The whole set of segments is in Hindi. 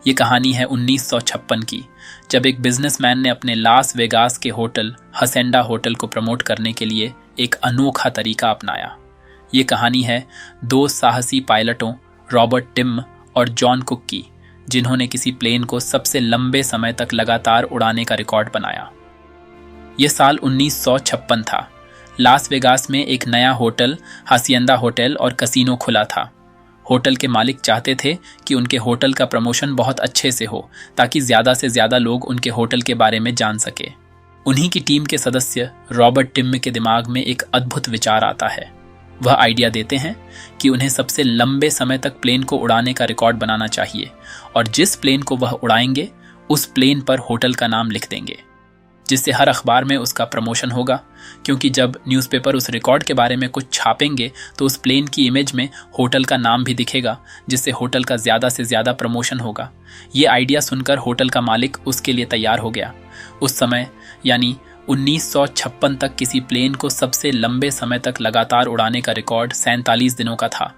ये कहानी है 1956 की, जब एक बिजनेसमैन ने अपने लास वेगास के होटल हसेंडा होटल को प्रमोट करने के लिए एक अनोखा तरीका अपनाया। ये कहानी है दो साहसी पायलटों रॉबर्ट टिम और जॉन कुक की, जिन्होंने किसी प्लेन को सबसे लंबे समय तक लगातार उड़ाने का रिकॉर्ड बनाया। ये साल 1956 था। लास वेगास में एक नया होटल हासिएंदा होटल और कसिनो खुला था। होटल के मालिक चाहते थे कि उनके होटल का प्रमोशन बहुत अच्छे से हो, ताकि ज़्यादा से ज़्यादा लोग उनके होटल के बारे में जान सके। उन्हीं की टीम के सदस्य रॉबर्ट टिम के दिमाग में एक अद्भुत विचार आता है। वह आइडिया देते हैं कि उन्हें सबसे लंबे समय तक प्लेन को उड़ाने का रिकॉर्ड बनाना चाहिए, और जिस प्लेन को वह उड़ाएंगे उस प्लेन पर होटल का नाम लिख देंगे, जिससे हर अखबार में उसका प्रमोशन होगा। क्योंकि जब न्यूज़पेपर उस रिकॉर्ड के बारे में कुछ छापेंगे तो उस प्लेन की इमेज में होटल का नाम भी दिखेगा, जिससे होटल का ज़्यादा से ज़्यादा प्रमोशन होगा। ये आइडिया सुनकर होटल का मालिक उसके लिए तैयार हो गया। उस समय यानी 1956 तक किसी प्लेन को सबसे लंबे समय तक लगातार उड़ाने का रिकॉर्ड 47 दिनों का था,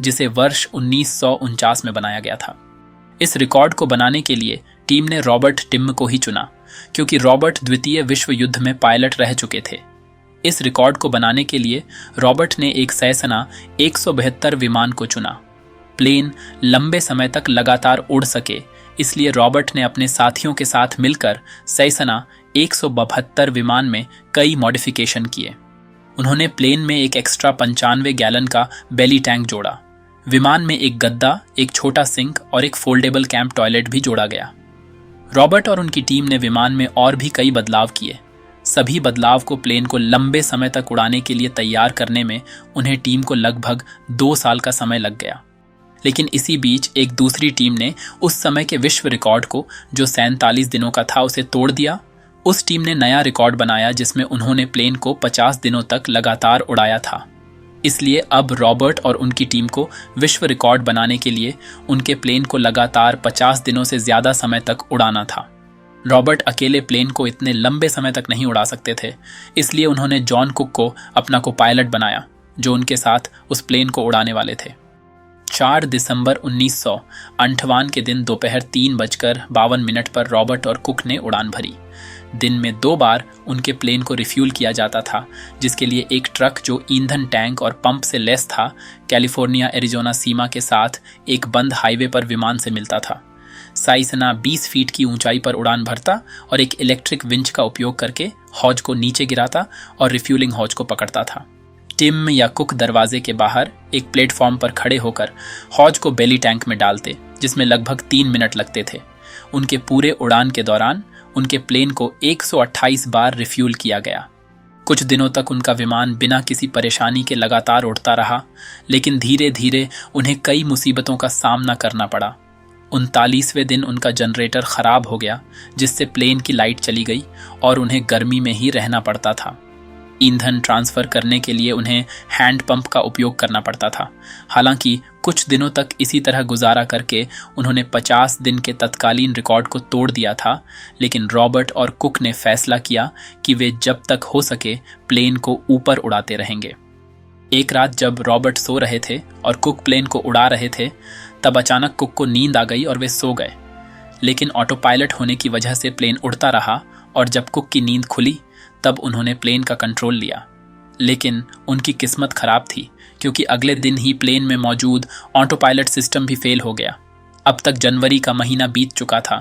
जिसे वर्ष 1949 में बनाया गया था। इस रिकॉर्ड को बनाने के लिए टीम ने रॉबर्ट टिम को ही चुना, क्योंकि रॉबर्ट द्वितीय विश्व युद्ध में पायलट रह चुके थे। इस रिकॉर्ड को बनाने के लिए रॉबर्ट ने एक सेसना 172 विमान को चुना। प्लेन लंबे समय तक लगातार उड़ सके, इसलिए रॉबर्ट ने अपने साथियों के साथ मिलकर सेसना 172 विमान में कई मॉडिफिकेशन किए। उन्होंने प्लेन में एक एक्स्ट्रा 95 गैलन का बेली टैंक जोड़ा। विमान में एक गद्दा, एक छोटा सिंक और एक फोल्डेबल कैंप टॉयलेट भी जोड़ा गया। रॉबर्ट और उनकी टीम ने विमान में और भी कई बदलाव किए। सभी बदलाव को प्लेन को लंबे समय तक उड़ाने के लिए तैयार करने में उन्हें टीम को लगभग 2 साल का समय लग गया। लेकिन इसी बीच एक दूसरी टीम ने उस समय के विश्व रिकॉर्ड को, जो 47 दिनों का था, उसे तोड़ दिया। उस टीम ने नया रिकॉर्ड बनाया जिसमें उन्होंने प्लेन को 50 दिनों तक लगातार उड़ाया था। इसलिए अब रॉबर्ट और उनकी टीम को विश्व रिकॉर्ड बनाने के लिए उनके प्लेन को लगातार 50 दिनों से ज़्यादा समय तक उड़ाना था। रॉबर्ट अकेले प्लेन को इतने लंबे समय तक नहीं उड़ा सकते थे, इसलिए उन्होंने जॉन कुक को अपना को पायलट बनाया, जो उनके साथ उस प्लेन को उड़ाने वाले थे। 4 दिसंबर 1958 के दिन दोपहर 3:52 पर रॉबर्ट और कुक ने उड़ान भरी। दिन में 2 बार उनके प्लेन को रिफ्यूल किया जाता था, जिसके लिए एक ट्रक जो ईंधन टैंक और पंप से लैस था, कैलिफोर्निया एरिजोना सीमा के साथ एक बंद हाईवे पर विमान से मिलता था। सेसना 20 फीट की ऊंचाई पर उड़ान भरता और एक इलेक्ट्रिक विंच का उपयोग करके हौज को नीचे गिराता और रिफ्यूलिंग हौज को पकड़ता था। टिम या कुक दरवाजे के बाहर एक प्लेटफॉर्म पर खड़े होकर हौज को बेली टैंक में डालते, जिसमें लगभग 3 मिनट लगते थे। उनके पूरे उड़ान के दौरान उनके प्लेन को 128 बार रिफ्यूल किया गया। कुछ दिनों तक उनका विमान बिना किसी परेशानी के लगातार उड़ता रहा, लेकिन धीरे धीरे उन्हें कई मुसीबतों का सामना करना पड़ा। 39वें दिन उनका जनरेटर खराब हो गया, जिससे प्लेन की लाइट चली गई और उन्हें गर्मी में ही रहना पड़ता था। ईंधन ट्रांसफ़र करने के लिए उन्हें हैंड पंप का उपयोग करना पड़ता था। हालांकि कुछ दिनों तक इसी तरह गुजारा करके उन्होंने 50 दिन के तत्कालीन रिकॉर्ड को तोड़ दिया था, लेकिन रॉबर्ट और कुक ने फैसला किया कि वे जब तक हो सके प्लेन को ऊपर उड़ाते रहेंगे। एक रात जब रॉबर्ट सो रहे थे और कुक प्लेन को उड़ा रहे थे, तब अचानक कुक को नींद आ गई और वे सो गए। लेकिन ऑटो पायलट होने की वजह से प्लेन उड़ता रहा, और जब कुक की नींद खुली तब उन्होंने प्लेन का कंट्रोल लिया। लेकिन उनकी किस्मत खराब थी, क्योंकि अगले दिन ही प्लेन में मौजूद ऑटो पायलट सिस्टम भी फेल हो गया। अब तक जनवरी का महीना बीत चुका था।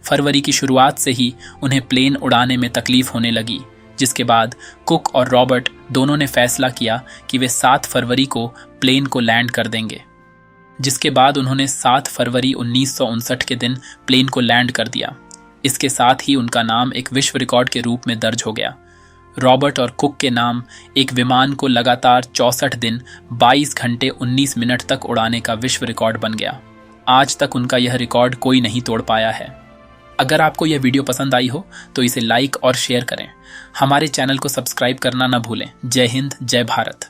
फरवरी की शुरुआत से ही उन्हें प्लेन उड़ाने में तकलीफ होने लगी, जिसके बाद कुक और रॉबर्ट दोनों ने फैसला किया कि वे 7 फरवरी को प्लेन को लैंड कर देंगे। जिसके बाद उन्होंने 7 फरवरी 1959 के दिन प्लेन को लैंड कर दिया। इसके साथ ही उनका नाम एक विश्व रिकॉर्ड के रूप में दर्ज हो गया। रॉबर्ट और कुक के नाम एक विमान को लगातार 64 दिन 22 घंटे 19 मिनट तक उड़ाने का विश्व रिकॉर्ड बन गया। आज तक उनका यह रिकॉर्ड कोई नहीं तोड़ पाया है। अगर आपको यह वीडियो पसंद आई हो तो इसे लाइक और शेयर करें। हमारे चैनल को सब्सक्राइब करना न भूलें। जय हिंद, जय भारत।